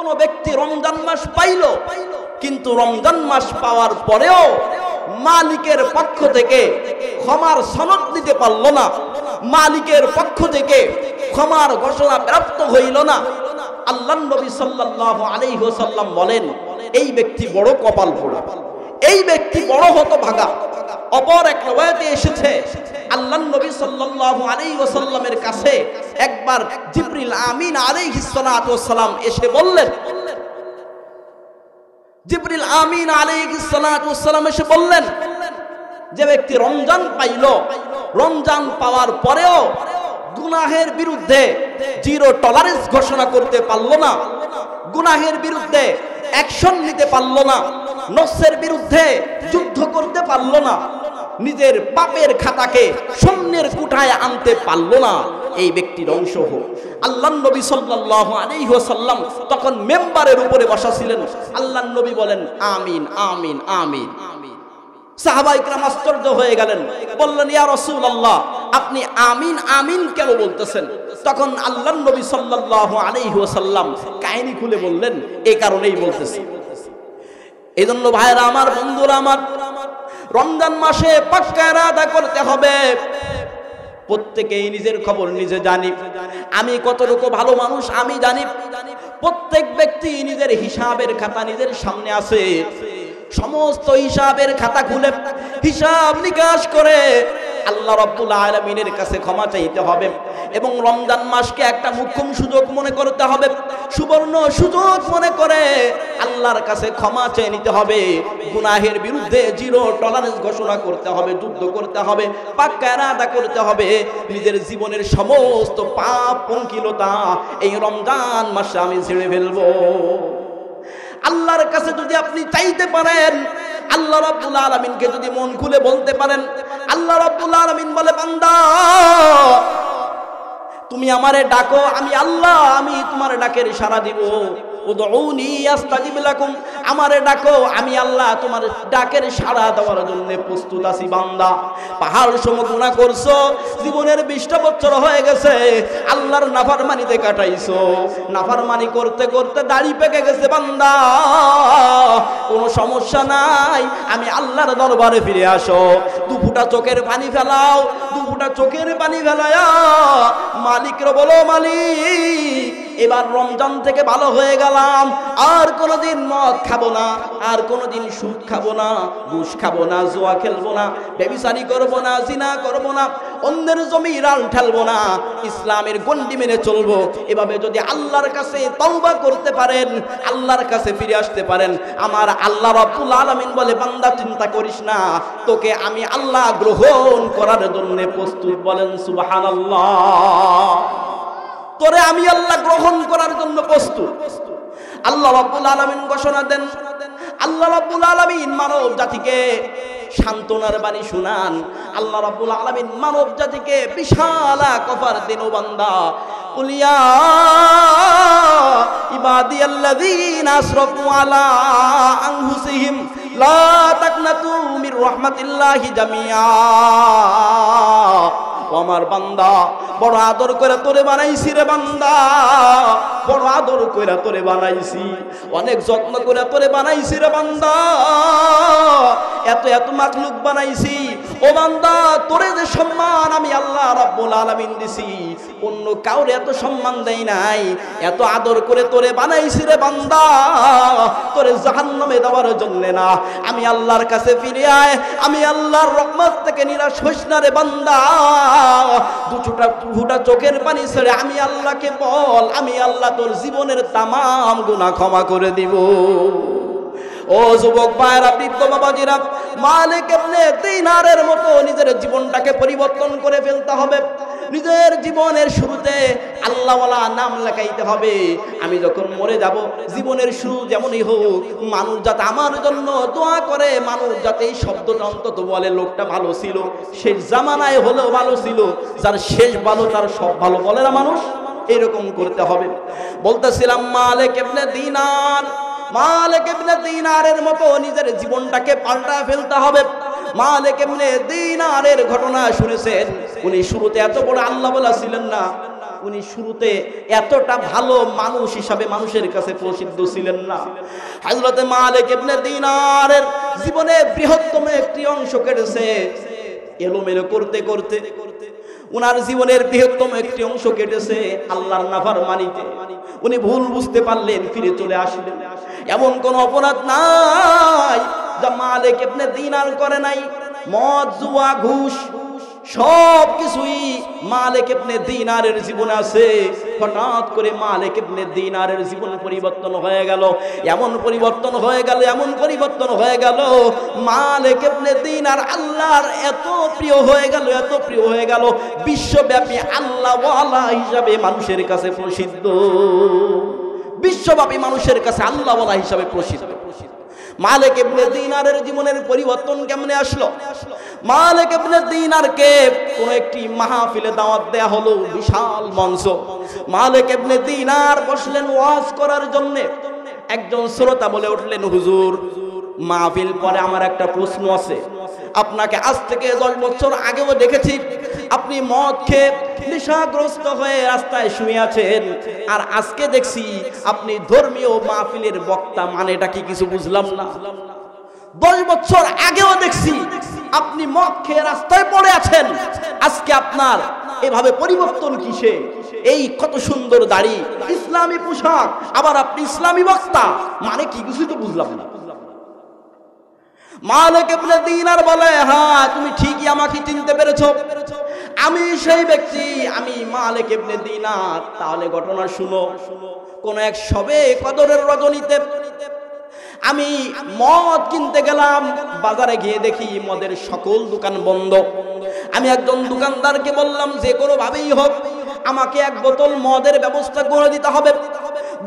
কোন ব্যক্তি রমজান মাস পাইল, কিন্তু রমজান মাস পাওয়ার পরেও মালিকের পক্ষ থেকে ক্ষমার সনদ দিতে পারল না, মালিকের পক্ষ থেকে ক্ষমার ঘোষণা প্রাপ্ত হইল না, আল্লাহর নবী সাল্লাল্লাহু আলাইহি ওয়াসাল্লাম বলেন এই ব্যক্তি বড় কপাল পোড়া, এই ব্যক্তি বড় হতভাগা। অপর এক riwayate এসেছে আল্লাহর নবী সাল্লাল্লাহু আলাইহি ওয়াসাল্লামের কাছে একবার জিবরিল আমিন আলাইহিস সালাতু ওয়াস সালাম এসে বললেন, জিবরিল আমিন আলাইহিস সালাতু ওয়াস সালাম এসে বললেন যে ব্যক্তি রমজান পাইল, রমজান পাওয়ার পরেও গুনাহের বিরুদ্ধে জিরো টলারেন্স ঘোষণা করতে পারল না, গুনাহের বিরুদ্ধে অ্যাকশন নিতে পারল না, নফসের বিরুদ্ধে যুদ্ধ করতে পারল না, নিজের পাপের খাতাকে শূন্যের কুঠায় আনতে পারল না, এই ব্যক্তির অংশ হোক। আল্লাহর নবী সাল্লাল্লাহু আলাইহি ওয়াসাল্লাম তখন মেম্বারের উপরে বসা ছিলেন। আল্লাহর নবী বলেন আমিন আমিন আমিন। সাহাবায়ে কেরাম আশ্চর্য হয়ে গেলেন, বললেন ইয়া রাসূলুল্লাহ আপনি আমিন আমিন কেন বলতেছেন? তখন আল্লাহর নবী সাল্লাল্লাহু আলাইহি ওয়াসাল্লাম কাহিনী খুলে বললেন এই কারণেই বলতেছি। এইজন্য ভাইরা আমার, বন্ধুরা আমার, রমজান মাসে পাক্কা ইরাদা করতে হবে। প্রত্যেকেই নিজের খবর নিজে জানি, আমি কতটুকু ভালো মানুষ আমি জানি। প্রত্যেক ব্যক্তি নিজের হিসাবের খাতা নিজের সামনে আছে, সমস্ত হিসাবের খাতা খুলে হিসাব নিকাশ করে আল্লাহ রাব্বুল আলামিনের কাছে ক্ষমা চাইতে হবে এবং রমজান মাসকে একটা মুখ্যম সুযোগ মনে করতে হবে, সুবর্ণ সুযোগ মনে করে আল্লাহর কাছে ক্ষমা চেয়ে নিতে হবে। গুনাহের বিরুদ্ধে জিরো টলারেন্স ঘোষণা করতে হবে, যুদ্ধ করতে হবে, পাক্কা ইরাদা করতে হবে নিজের জীবনের সমস্ত পাপ পঙ্কিলতা এই রমজান মাসে আমি ছেড়ে ফেলবো। আল্লাহর কাছে যদি আপনি চাইতে পারেন, আল্লাহ রাব্বুল আলামিনকে যদি মন খুলে বলতে পারেন, আল্লাহ রাব্বুল আলামিন বলে বান্দা তুমি আমারে ডাকো, আমি আল্লাহ আমি তোমার ডাকের সাড়া দিব। উদউনি আস্তাজিব লাকুম, আমারে ডাকো আমি আল্লাহ তোমার ডাকের সাড়া দেওয়ার জন্য প্রস্তুত আছি। বান্দা পাহাড় সম গুনাহ করছো, জীবনের 20টা বছর হয়ে গেছে আল্লাহর নাফরমানিতে কাটাইছো, নাফরমানি করতে করতে দাড়ি পেকে গেছে, বান্দা কোনো সমস্যা নাই, আমি আল্লাহর দরবারে ফিরে আসো। 2 ফোঁটা চোখের পানি ফেলাও, 2 ফোঁটা চোখের পানি ফেলায়া মালিকরে বলো মালিক এবার রমজান থেকে ভালো হয়ে গেলাম, আর কোনোদিন মদ খাবো না, আর কোনোদিন সুদ খাবো না, ঘুষ খাবো না, জুয়া খেলবো না, ব্যভিচারী করবো না, জিনা করবো না, অন্যের জমি রান ঠেলবো না, ইসলামের গণ্ডি মেনে চলবো। এভাবে যদি আল্লাহর কাছে তওবা করতে পারেন, আল্লাহর কাছে ফিরে আসতে পারেন, আমার আল্লাহ রাব্বুল আলামিন বলে বান্দা চিন্তা করিস না, তোকে আমি আল্লাহ গ্রহণ করার জন্য প্রস্তুত। বলেন সুবহানাল্লাহ। তোরে আমি আল্লাহ গ্রহণ করার জন্য প্রস্তুত। আল্লাহ রাব্বুল আলামিন ঘোষণা দেন, আল্লাহ রাব্বুল আলামিন মানব জাতিকে সান্ত্বনার বাণী শুনান। আল্লাহ রাব্বুল আলামিন মানব জাতিকে বিশাল কফার দেন, ও বান্দা কুলিয়া ইবাদিয়াল্লাযীনা আসরাফু আলা আনফুসিহিম লা তাকনাতু মির রাহমাতিল্লাহি জামিআ। আমার বান্দা বড় আদর করে তোরে বানাইছি রে বান্দা, বড় আদর করে তোরে বানাইছি, অনেক যত্ন করে তোরে বানাইছি রে বান্দা, এত এত মাখলুক বানাইছি। ও বান্দা তোরে যে সম্মান আমি আল্লাহ রাব্বুল আলামিন দিছি, অন্য কাউরে এত সম্মান দেই নাই, এত আদর করে তোরে বানাইছি রে বান্দা, তোরে জাহান্নামে দেওয়ার জন্য না। আমি আল্লাহর কাছে ফিরে আয়, আমি আল্লাহর রহমত থেকে নিরাশ হইস না রে বান্দা। 2 ফোঁটা চোখের পানি ছেড়ে আমি আল্লাহকে বল, আমি আল্লাহ তোর জীবনের তামাম গুনাহ ক্ষমা করে দিব। ও যুবক ভাইরা, বৃদ্ধ বাবাজিরা, মালিক ইবনে দিনারের মতো নিজের জীবনটাকে পরিবর্তন করে ফেলতে হবে। নিজের জীবনের শুরুতে আল্লাহওয়ালা নাম লেখাইতে হবে। আমি যখন মরে যাব, জীবনের শুরু যেমনই হোক, মানুষ যাতে আমার জন্য দোয়া করে, মানুষ যাতে এই শব্দটা অন্তত বলে লোকটা ভালো ছিল, শেষ জামানায় হলেও ভালো ছিল, যার শেষ ভালো তার সব ভালো বলে না মানুষ, এরকম করতে হবে। বলতেছিলাম মালিক ইবনে দিনার, মালিক ইবনে দিনারের মতো নিজের জীবনটাকে পাল্টা ফেলতে হবে। মালিক ইবনে দিনারের ঘটনা শুনেছেন, উনি শুরুতে এত বড় আল্লাহ বলা ছিলেন না, উনি শুরুতে এতটা ভালো মানুষ হিসাবে মানুষের কাছে প্রসিদ্ধ ছিলেন না। হযরত মালিক ইবনে দিনারের জীবনে বৃহত্তম একটি অংশ কেটেছে এলোমেলো করতে করতে। উনার জীবনের বৃহত্তম একটি অংশ কেটেছে আল্লাহর নাফরমানিতে। উনি ভুল বুঝতে পারলেন, ফিরে চলে আসলেন। এমন কোন অপরাধ নাই যা মালিক ইবনে দিনার করে নাই। মদ, জুয়া, ঘুষ সব কিছুই মালিক ইবনে দিনারের জীবনে আছে। হঠাৎ করে মালিক ইবনে দিনারের জীবন পরিবর্তন হয়ে গেল, এমন পরিবর্তন হয়ে গেল, এমন পরিবর্তন হয়ে গেল, মালিক ইবনে দিনার আল্লাহর এত প্রিয় হয়ে গেল, এত প্রিয় হয়ে গেল, বিশ্বব্যাপী আল্লাহওয়ালা হিসাবে মানুষের কাছে প্রসিদ্ধ। বিশ্বব্যাপী মানুষের কাছে আল্লাহওয়ালা হিসাবে প্রসিদ্ধ। মালিক ইবনে দিনারের জীবনের পরিবর্তন কেমনে আসলো? মালিক ইবনে দিনারকে কোন একটি মাহফিলে দাওয়াত দেয়া হলো, বিশাল মঞ্চ। মালিক ইবনে দিনার বসলেন ওয়াজ করার জন্য। একজন শ্রোতা বলে উঠলেন, হুজুর, মাহফিল পরে আমার একটা প্রশ্ন আছে। আপনাকে আজ থেকে 10 বছর আগেও দেখেছি আপনি মদ খেয়ে নেশাগ্রস্ত হয়ে রাস্তায় শুয়ে আছেন, আর আজকে দেখছি আপনি ধর্মীয় মাহফিলের বক্তা। মানেটা কি কিছু বুঝলাম না। 10 বছর আগেও দেখছি আপনি মদ খেয়ে রাস্তায় পড়ে আছেন, আজকে আপনার এভাবে পরিবর্তন কিসে? এই কত সুন্দর দাড়ি, ইসলামী পোশাক, আবার আপনি ইসলামী বক্তা, মানে কি কিছু তো বুঝলাম না। মালিক ইবনে দিনার বলে, হ্যাঁ, তুমি ঠিকই আমাকে চিনতে পেরেছো, আমি সেই ব্যক্তি, আমি মালিক ইবনে দিনার। তাহলে ঘটনা শুনো। কোন এক শবে কদরের রজনীতে আমি মদ কিনতে গেলাম। বাজারে গিয়ে দেখি মদের সকল দোকান বন্ধ। আমি একজন দোকানদারকে বললাম, যে কোনো ভাবেই হোক আমাকে 1 বোতল মদের ব্যবস্থা করে দিতে হবে।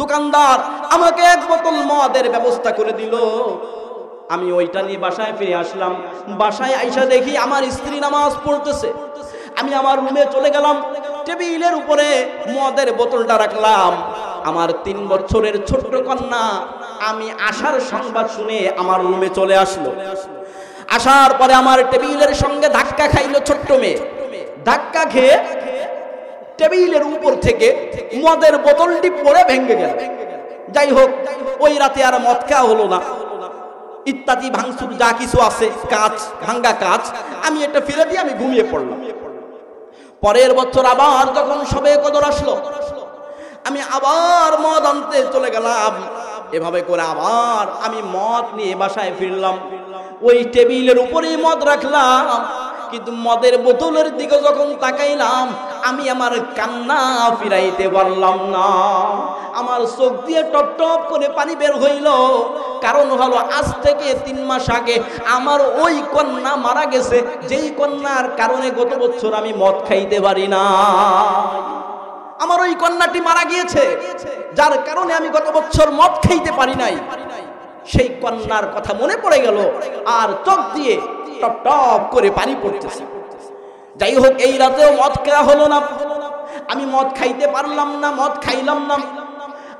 দোকানদার আমাকে 1 বোতল মদের ব্যবস্থা করে দিল। আমি ওইটা নিয়ে বাসায় ফিরে আসলাম। বাসায় আইসা দেখি আমার স্ত্রী নামাজ পড়তেছে। আমি আমার রুমে চলে গেলাম, টেবিলের উপরে মদের বোতলটা রাখলাম। আমার 3 বছরের ছোট্ট কন্যা আমি আসার সংবাদ শুনে আমার রুমে চলে আসলো। আসার পরে আমার টেবিলের সঙ্গে ধাক্কা খাইলো ছোট্ট মেয়ে। ধাক্কা খেয়ে টেবিলের উপর থেকে মদের বোতলটি পড়ে ভেঙে গেল। যাই হোক, ওই রাতে আর মদ খাওয়া হলো না। ইত্যাদি ভাঙচুর যা কিছু আছে, কাঁচ ভাঙ্গা কাঁচ, আমি এটা ফেলে দিয়ে আমি ঘুমিয়ে পড়লাম। পরের বছর আবার যখন শবে কদর আসলো, আমি আবার মদ আনতে চলে গেলাম। এভাবে করে আবার আমি মদ নিয়ে বাসায় ফিরলাম। ওই টেবিলের উপরেই মদ রাখলাম, কিন্তু মদের বোতলের দিকে যখন তাকাইলাম আমি আমার কান্না ফিরাইতে পারলাম না। আমার চোখ দিয়ে টপ টপ করে পানি বের হইল। কারণ হলো, আজ থেকে 3 মাস আগে আমার ওই কন্যা মারা গেছে, যেই কন্যার কারণে গত বছর আমি মদ খাইতে পারি না। আমার ওই কন্যাটি মারা গিয়েছে, যার কারণে আমি গত বছর মদ খাইতে পারি নাই। সেই কন্যার কথা মনে পড়ে গেল, আর চোখ দিয়ে টপ টপ করে পানি পড়তেছে। যাই হোক, এই রাতেও মদ খাওয়া হলো না। আমি মদ খাইতে পারলাম না, মদ খাইলাম না।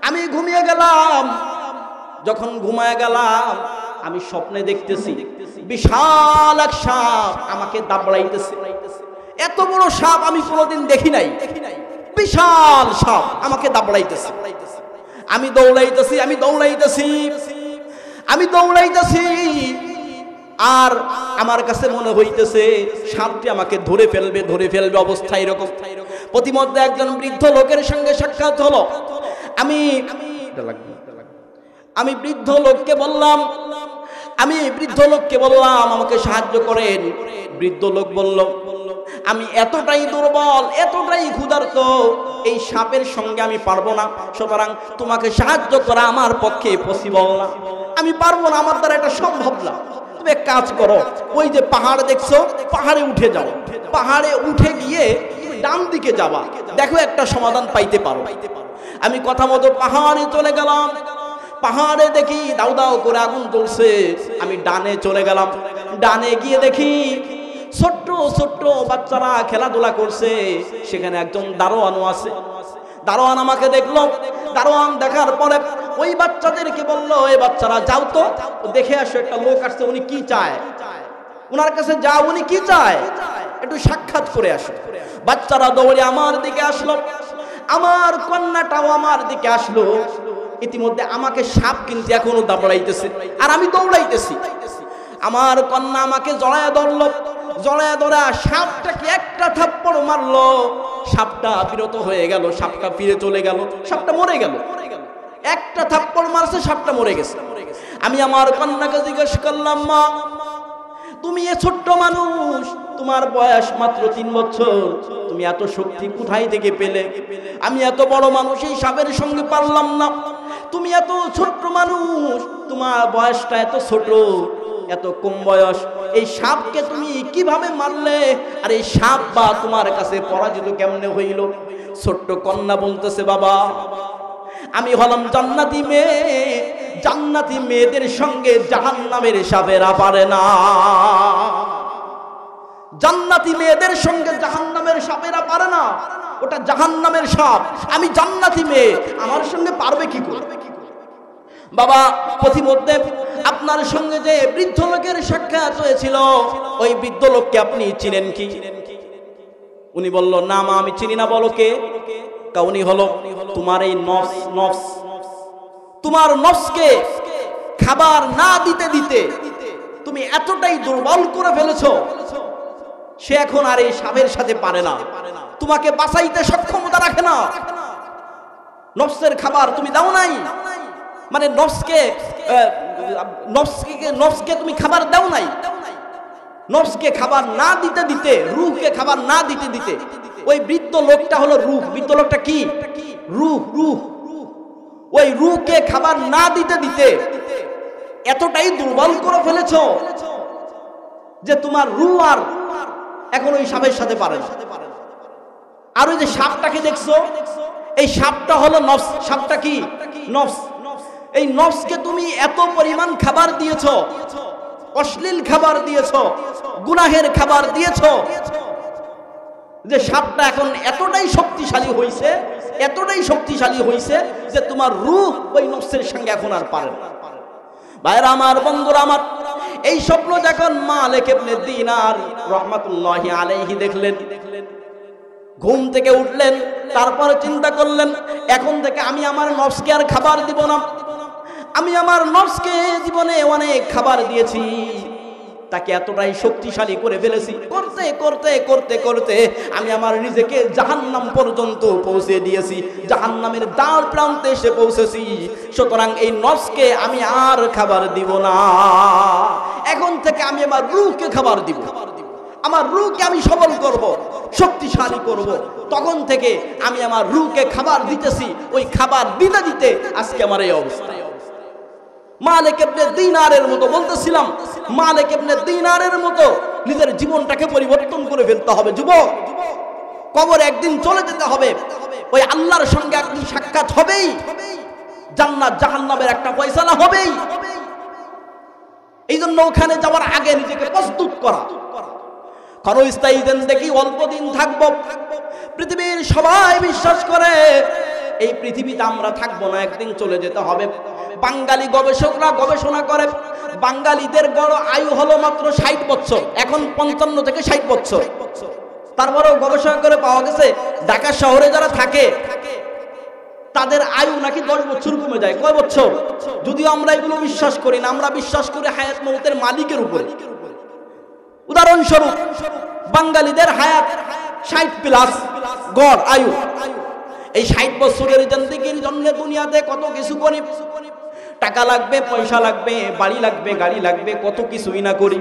আমি ঘুমিয়ে গেলাম। যখন ঘুমায় গেলাম, আমি স্বপ্নে দেখতেছি বিশাল এক সাপ আমাকে দাবড়াইতেছে। এত বড় সাপ আমি কোনোদিন দেখি নাই। বিশাল সাপ আমাকে দাবড়াইতেছে। আমি দৌড়াইতেছি, আমি দৌড়াইতেছি, আমি দৌড়াইতেছি, আর আমার কাছে মনে হইতেছে সাপটি আমাকে ধরে ফেলবে, ধরে ফেলবে অবস্থা এরকম। প্রতিমধ্যে একজন বৃদ্ধ লোকের সঙ্গে সাক্ষাৎ হলো। আমি বৃদ্ধ লোককে বললাম, আমাকে সাহায্য করেন। বৃদ্ধ লোক বলল, আমি এতটাই দুর্বল, এতটাই ক্ষুধার্ত, এই সাপের সঙ্গে আমি পারবো না, সুতরাং তোমাকে সাহায্য করা আমার পক্ষে পসিবল না, আমি পারবো না, আমার দ্বারা এটা সম্ভব না। তুমি এক কাজ করো, ওই যে পাহাড় দেখছো, পাহাড়ে উঠে যাও, পাহাড়ে উঠে গিয়ে তুমি ডান দিকে যাবা, দেখো একটা সমাধান পাইতে পারো। আমি কথা মতো পাহাড়ে চলে গেলাম। পাহাড়ে দেখি দাউ দাউ করে আগুন জ্বলছে। আমি ডানে চলে গেলাম। ডানে গিয়ে দেখি ছোট্ট ছোট্ট বাচ্চারা খেলাধুলা করছে। সেখানে একজন দারোয়ানও আছে। দারোয়ান আমাকে দেখলো। দারোয়ান দেখার পরে ওই বাচ্চাদেরকে বললো, এই বাচ্চারা যাও তো দেখে আসো, একটা লোক আসছে, উনি কি চায়, উনার কাছে যাও, উনি কি চায়, একটু সাক্ষাৎ করে আসো। বাচ্চারা দৌড়ে আমার দিকে আসলো। আমার কন্যাটাও আমার দিকে আসলো। ইতিমধ্যে আমাকে সাপ কিন্তু এখনো দাবড়াইতেছে আর আমি দৌড়াইতেছি। আমার কন্যা আমাকে জড়ায় ধরলো, জড়ায় ধরা সাপটাকে একটা থাপ্পড় মারলো, সাপটা বিরত হয়ে গেল, সাপটা ফিরে চলে গেল, সাপটা মরে গেল। একটা থাপ্পড় মারছে, সাপটা মরে গেছে। আমি আমার কন্যাকে জিজ্ঞেস করলাম, মা তুমি এ ছোট্ট মানুষ, তোমার বয়স মাত্র 3 বছর, তুমি এত শক্তি কোথায় থেকে পেলে? আমি এত বড় মানুষ এই সাপের সঙ্গে পারলাম না, তুমি এত ছোট্ট মানুষ, তোমার বয়সটা এত ছোট, এত কম বয়স, এই সাপকে তুমি কিভাবে মারলে? আর এই সাপ বা তোমার কাছে পরাজিত কেমনে হইল? ছোট্ট কন্যা বলতেছে, বাবা আমি হলাম জান্নাতি মেয়ে, জান্নাতি মেয়েদের সঙ্গে জাহান্নামের সাপেরা পারে না। জান্নাতি মেয়েদের সঙ্গে জাহান্নামের সাপেরা পারে না, ওটা জাহান্নামের সাপ। আমি জান্নাতি মেয়ে, আমার সঙ্গে পারবে কি করে? বাবা প্রতিমধ্যে আপনার সঙ্গে যে বৃদ্ধ লোকের সাক্ষাৎ হয়েছিল, ওই বৃদ্ধ লোককে আপনি চিনেন কি? উনি বলল, না মা আমি চিনি না। বলো কে? উনি হলো তোমার এই নফস, তোমার নফসকে খাবার না দিতে দিতে তুমি এতটাই দুর্বল করে ফেলেছো, সে এখন আর এই সাপের সাথে পারে না, তোমাকে বাঁচাইতে সক্ষমতা রাখে না। নফসের খাবার তুমি দাও নাই, মানে নফসকে তুমি খাবার দাও নাই। নফসকে খাবার না দিতে দিতে, রূহকে খাবার না দিতে দিতে, ওই বৃদ্ধ লোকটা হলো রূহ। বৃদ্ধ লোকটা কি? রূহ। ওই রূহকে খাবার না দিতে দিতে এতটাই দুর্বল করে ফেলেছো যে তোমার রূহ আর এখন ওই সাপের সাথে পারে না। আর ওই যে সাপটাকে দেখছো, এই সাপটা হলো নফস। সাপটা কি? নফস। এই নফসকে তুমি এত পরিমাণ খাবার দিয়েছো, অশ্লীল খাবার দিয়েছো, গুনাহের খাবার দিয়েছো, যে সাপটা এখন এতটাই শক্তিশালী হইছে, এতটাই শক্তিশালী হইছে যে তোমার রূহ ওই নফসের সঙ্গে এখন আর পারে না। ভাইরা আমার, বন্ধুরা আমার, এই স্বপ্ন যখন মালিক ইবনে দিনার রাহমাতুল্লাহি আলাইহি দেখলেন, ঘুম থেকে উঠলেন, তারপরে চিন্তা করলেন, এখন থেকে আমি আমার নফসকে আর খাবার দিব না। আমি আমার নফসকে জীবনে অনেক খাবার দিয়েছি, তাকে এতটাই শক্তিশালী করে ফেলেছি, করতে করতে করতে করতে আমি আমার নিজেকে জাহান্নাম পর্যন্ত পৌঁছে দিয়েছি, জাহান্নামের দ্বার প্রান্তে এসে পৌঁছেছি। সুতরাং এই নফসকে আমি আর খাবার দিব না, এখন থেকে আমি আমার রূহকে খাবার দিব, আমার রূহকে আমি সবল করব, শক্তিশালী করব। তখন থেকে আমি আমার রূহকে খাবার দিতেছি, ওই খাবার দিতে দিতে আজকে আমার এই অবস্থা। মালিক ইবনে দিনারের মতো বলতেছিলাম, মালিক ইবনে দিনারের মতো নিজের জীবনটাকে পরিবর্তন করে ফেলতে হবে। যুবক, কবরে একদিন চলে যেতে হবে, ওই আল্লাহর সঙ্গে একদিন সাক্ষাৎ হবেই, জান্নাত জাহান্নামের একটা ফয়সালা হবেই। এই জন্য ওখানে যাওয়ার আগে নিজেকে প্রস্তুত করা। ক্ষণস্থায়ী জিন্দেগি, অল্প দিন থাকবো। পৃথিবীর সবাই বিশ্বাস করে এই পৃথিবীতে আমরা থাকবো না, একদিন চলে যেতে হবে। বাঙালি গবেষকরা গবেষণা করে, বাঙালিদের গড় আয়ু হলো মাত্র 60 বছর, এখন 55 থেকে 60 বছর। তারপরেও গবেষণা করে পাওয়া গেছে ঢাকা শহরে যারা থাকে তাদের আয়ু নাকি 10 বছর কমে যায়। কয় বছর? যদিও আমরা এগুলো বিশ্বাস করি না, আমরা বিশ্বাস করি হায়াত মৌতের মালিকের উপরে। উদাহরণস্বরূপ বাঙালিদের হায়াত 60+ গড় আয়ু। এই 60 বছরের জিন্দেগির জন্য দুনিয়াতে কত কিছু করি, টাকা লাগবে, পয়সা লাগবে, বাড়ি লাগবে, গাড়ি লাগবে, কত কিছুই না করি।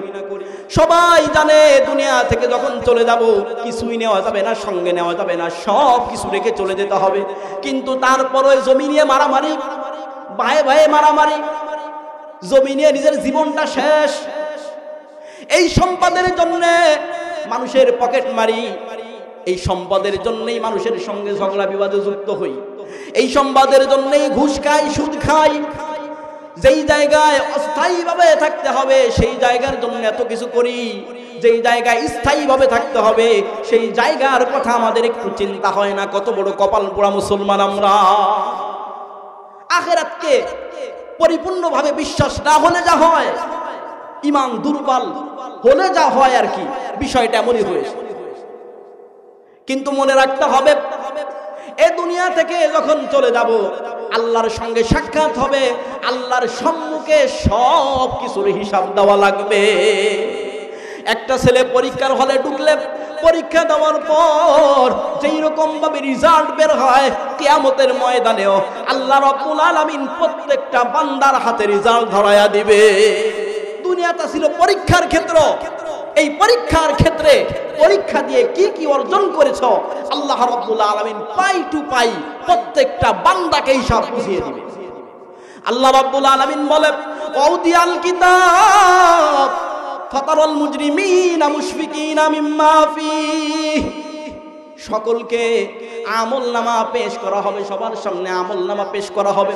সবাই জানে দুনিয়া থেকে যখন চলে যাব কিছুই নেওয়া যাবে না, সঙ্গে নেওয়া যাবে না, সব কিছু রেখে চলে যেতে হবে। কিন্তু তারপর ওই জমি নিয়ে মারামারি, ভাই ভাই মারামারি, জমি নিয়ে নিজের জীবনটা শেষ। এই সম্পদের জন্য মানুষের পকেট মারি, এই সম্পদের জন্যই মানুষের সঙ্গে ঝগড়া বিবাদে যুক্ত হই, এই সম্পদের জন্যই ঘুষ খাই, সুদ খাই। যেই জায়গায় অস্থায়ীভাবে থাকতে হবে সেই জায়গার জন্য এত কিছু করি, যেই জায়গায় স্থায়ীভাবে থাকতে হবে সেই জায়গার কথা আমাদের একটু চিন্তা হয় না। কত বড় কপাল পোড়া মুসলমান আমরা। আখিরাতকে পরিপূর্ণভাবে বিশ্বাস না হলে যা হয়, ঈমান দুর্বল হলে যা হয় আর কি, বিষয়টা এমনই হয়েছে। কিন্তু মনে রাখতে হবে এই দুনিয়া থেকে যখন চলে যাব আল্লাহর সঙ্গে সাক্ষাৎ হবে, আল্লাহর সম্মুখে সব কিছুর হিসাব দেওয়া লাগবে। একটা ছেলে পরীক্ষার হলে ঢুকলে পরীক্ষা দেওয়ার পর যেই রকম ভাবে রেজাল্ট বের হয়, কিয়ামতের ময়দানেও আল্লাহ রাব্বুল আলামিন প্রত্যেকটা বান্দার হাতে রেজাল্ট ধরায়া দিবে। দুনিয়াটা ছিল পরীক্ষার ক্ষেত্র, এই পরীক্ষার ক্ষেত্রে পরীক্ষা দিয়ে কি কি অর্জন করেছো আল্লাহ রাব্বুল আলামিন পাই টু পাই প্রত্যেকটা বান্দাকে হিসাব বুঝিয়ে দিবে। আল্লাহ রাব্বুল আলামিন বলে ওয়াউদিয়াল কিতাব ফাতারাল মুজরিমিনা মুশফিকিনা মিম্মা ফিহি, সকলকে আমলনামা পেশ করা হবে, সবার সামনে আমলনামা পেশ করা হবে।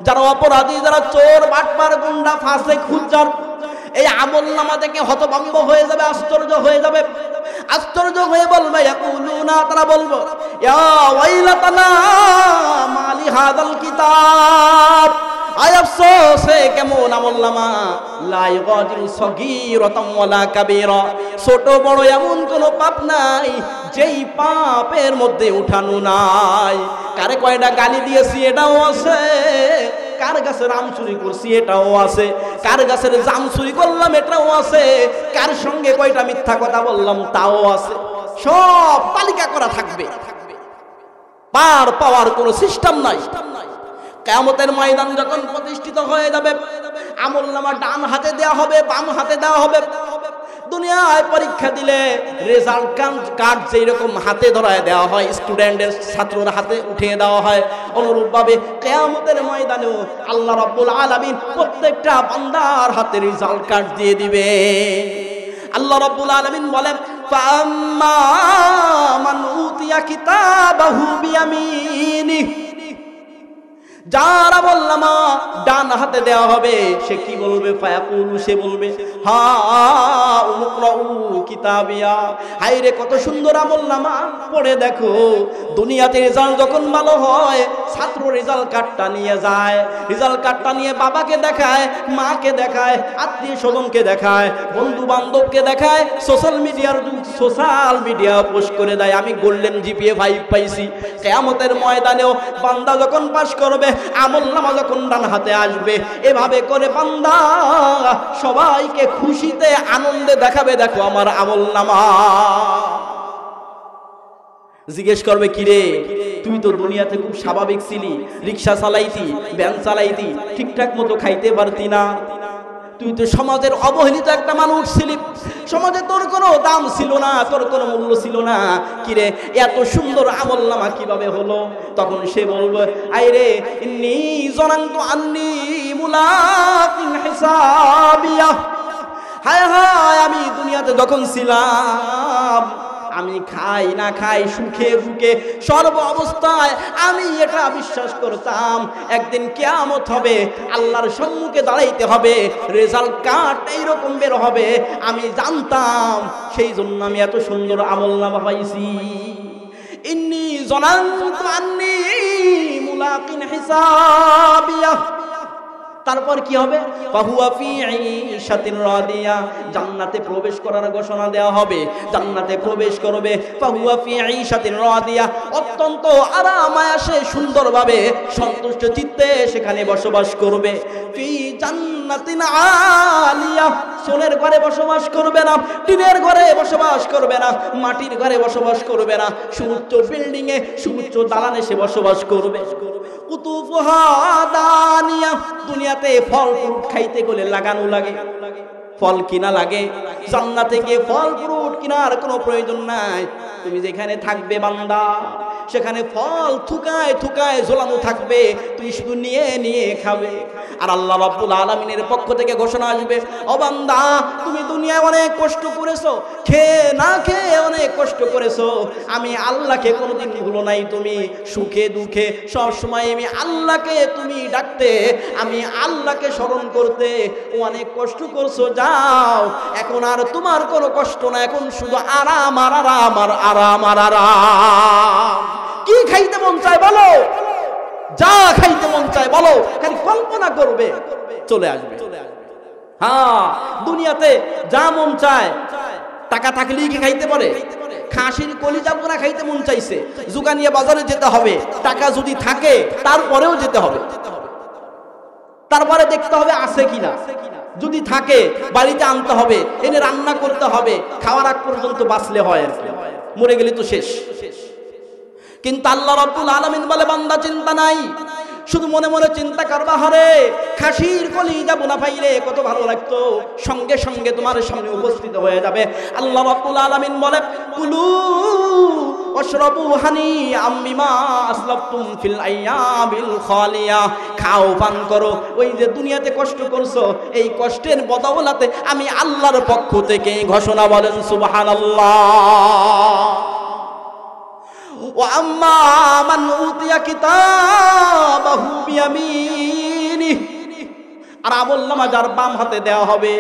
যারা অপরাধী, যারা চোর, বাটপার, গুন্ডা, ফাসিক, হুজ্জার, এই আমলনামা দেখে হতভম্ব হয়ে যাবে, আশ্চর্য হয়ে যাবে। আশ্চর্য হয়ে বলবে ইয়াকুলুনা, তারা বলবে ইয়া ওয়াইলাতানা মালি হাযাল কিতাব, আয় আফসোস কেমন আমলনামা, লা ইউগাদিরু সগীরাতাম ওয়ালা কাবীরা, ছোট বড় এমন কোনো পাপ নাই যেই পাপের মধ্যে উঠানো নাই। কারে কয়টা গালি দিয়েছি এটাও আছে, কার গাছের আম চুরি করছি এটাও আছে, কার গাছের জাম চুরি করলাম এটাও আছে, কার সঙ্গে কয়টা মিথ্যা কথা বললাম তাও আছে। সব তালিকা করা থাকবে, পার পাওয়ার কোনো সিস্টেম নাই। কিয়ামতের ময়দান যখন প্রতিষ্ঠিত হয়ে যাবে, আমলনামা ডান হাতে দেওয়া হবে, বাম হাতে দেওয়া হবে। দুনিয়ায় পরীক্ষা দিলে রেজাল্ট কার্ড যেই রকম হাতে ধরায় দেওয়া হয়, স্টুডেন্টের ছাত্রর হাতে উঠিয়ে দেওয়া হয়, অনুরূপভাবে কিয়ামতের ময়দানেও আল্লাহ রাব্বুল আলামিন প্রত্যেকটা বান্দার হাতে রেজাল্ট কার্ড দিয়ে দিবে। আল্লাহ রাব্বুল আলামিন বলেন ফাম্মা মান উতিয়া কিতাবাহু বিয়ামিনিহি, যারা আমলনামা ডান হাতে দেওয়া হবে সে কি বলবে, ফায়াকুলু, সে বলবে হা উমকরাউ কিতাবিয়া, হায় রে কত সুন্দর আমলনামা, পড়ে দেখো। দুনিয়াতে রেজাল্ট যখন ভালো হয় ছাত্র রেজাল্ট কার্ডটা নিয়ে যায়, রেজাল্ট কার্ডটা নিয়ে বাবাকে দেখায়, মাকে দেখায়, আত্মীয় স্বজনকে দেখায়, বন্ধু বান্ধবকে দেখায়, সোশ্যাল মিডিয়ার যুগ, সোশ্যাল মিডিয়া পোস্ট করে দেয় আমি গোল্ডেন জিপিএ 5 পাইছি। কিয়ামতের ময়দানেও বান্দা যখন পাস করবে, আমলনামা যখন ডান হাতে আসবে, এভাবে করে বান্দা সবাইকে খুশিতে আনন্দে দেখাবে, দেখো আমার আমলনামা। জিজ্ঞেস করবে কিরে তুই তো দুনিয়াতে খুব স্বাভাবিক ছিলি, রিকশা চালাইতি, ভ্যান চালাইতি, ঠিকঠাক মতো খাইতে পারতি না, তুই তো সমাজের অবহেলিত একটা মানুষ ছিলি, সমাজে তোর কোনো দাম ছিল না, তোর কোনো মূল্য ছিল না, কিরে এত সুন্দর আমলনামা কিভাবে হলো? তখন সে বলবে আইরে ইন্নী জানান্তু আন্নী মুলাকিন হিসাবিয়া, হায় হায় আমি দুনিয়াতে যখন ছিলাম, আমি খাই না খাই, সুখে দুঃখে সর্ব অবস্থায় আমি এটা বিশ্বাস করতাম একদিন কিয়ামত হবে, আল্লাহর সম্মুখে দাঁড়াইতে হবে, রেজাল্ট কার্ড এইরকম বের হবে, আমি জানতাম, সেই জন্য আমি এত সুন্দর আমলনামা পাইছি। ইন্নী জানান্তু আন্নী মুলাকিন হিসাবিয়া, তারপর কি হবে? ফাহুয়া ফি ঈশাতির রাদিয়া, জান্নাতে প্রবেশ করার ঘোষণা দেওয়া হবে, জান্নাতে প্রবেশ করবে। ফাহুয়া ফি ঈশাতির রাদিয়া, অত্যন্ত আরাম-আয়েশে সুন্দরভাবে সন্তুষ্ট চিত্তে সেখানে বসবাস করবে। ফি জান্নাতিন আলিয়া, সোনের ঘরে বসবাস করবে না, টিনের ঘরে বসবাস করবে না, মাটির ঘরে বসবাস করবে না, সুউচ্চ বিল্ডিং এ, সুউচ্চ দালানে সে বসবাস করবে। কুতুফুহা দানিয়া, দুনিয়াতে ফল ফ্রুট খাইতে গেলে লাগানো লাগে, ফল কিনা লাগে, জান্নাতে গিয়ে ফল ফ্রুট কেনার কোনো প্রয়োজন নাই। তুমি যেখানে থাকবে বান্দা, সেখানে ফল থুকায় থুকায় ঝোলানো থাকবে, তুমি শুধু নিয়ে নিয়ে খাবে। আর আল্লাহ রাব্বুল আলামিনের পক্ষ থেকে ঘোষণা আসবে, ও বান্দা তুমি দুনিয়ায় অনেক কষ্ট করেছো, খেয়ে না খেয়ে অনেক কষ্ট করেছো, আমি আল্লাহকে কোনোদিন ভুলো নাই, তুমি সুখে দুঃখে সব সময় আমি আল্লাহকে তুমি ডাকতে, আমি আল্লাহকে স্মরণ করতে, অনেক কষ্ট করছো, যাও এখন আর তোমার কোনো কষ্ট না, এখন শুধু আরাম আর আরাম আর আরাম আর আরাম। কি খাইতে মন চায় বলো, যা খাইতে মন চায় বলো, খালি কল্পনা করবে চলে আসবে। হ্যাঁ, দুনিয়াতে যা মন চায়, টাকা থাকলেই কি খাইতে পারে? খাসির কলিজা বোনা খাইতে মন চাইছে, জুগানিয়া বাজারে যেতে হবে, টাকা যদি থাকে তারপরেও যেতে হবে, তারপরে দেখতে হবে আছে কিনা, যদি থাকে বাড়িতে আনতে হবে, এনে রান্না করতে হবে, খাওয়ার আগ পর্যন্ত বাঁচলে হয় আর কি, মরে গেলে তো শেষ। কিন্তু আল্লাহ রাব্বুল আলামিন বলে বান্দা চিন্তা নাই, শুধু মনে মনে চিন্তা করবা, হরে খাসির কলিজা বোনা পাইলে কত ভালো লাগতো, সঙ্গে সঙ্গে তোমার সামনে উপস্থিত হয়ে যাবে। আল্লাহ রাব্বুল আলামিন বলে কুলু ওয়াশরাবু হানিআম বিমা আসলাফতুম ফিল আইয়ামিল খালিয়া, খাও পান করো, ওই যে দুনিয়াতে কষ্ট করছো এই কষ্টের বদৌলতে আমি আল্লাহর পক্ষ থেকে ঘোষণা, বলেন সুবহানাল্লাহ। وأما من أوتي كتابه بيمينه, আর আমলনামা যার বাম হাতে দেওয়া হবে,